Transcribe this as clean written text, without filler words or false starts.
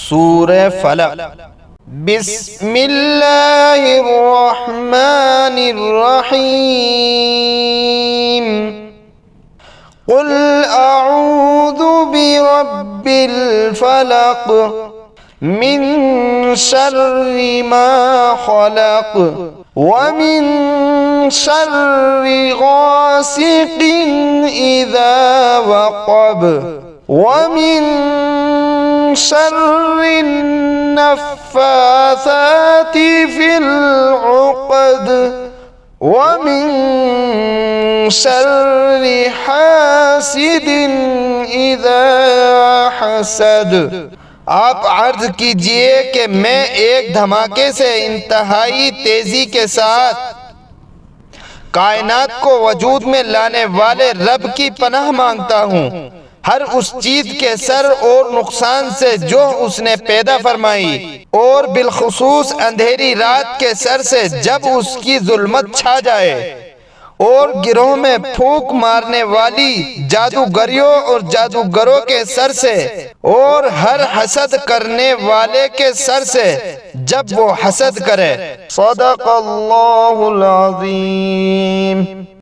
सूरह फलक। बिस्मिल्लाहिर्रहमानिर्रहीम। कुल अऊज़ु बिरब्बिल फलक मिन शर्रि मा खलक व मिन शर्रि गासिकिन इज़ा वक़ब व मिन शर्रि नफ़्फ़ासाति फ़िल उक़द व मिन शर्रि हासिदिन इज़ा हसद। आप अर्ज कीजिए कि मैं एक धमाके से इंतहाई तेजी के साथ कायनात को वजूद में लाने वाले रब की पनाह मांगता हूँ, हर उस चीज के सर और नुकसान से जो उसने पैदा फरमाई, और बिलखुसूस अंधेरी रात के सर से जब उसकी जुल्मत छा जाए, और गिरोह में फूंक मारने वाली जादूगरियों और जादूगरों के सर से, और हर हसद करने वाले के सर से जब वो हसद करे। सदक़ल्लाहुल अज़ीम।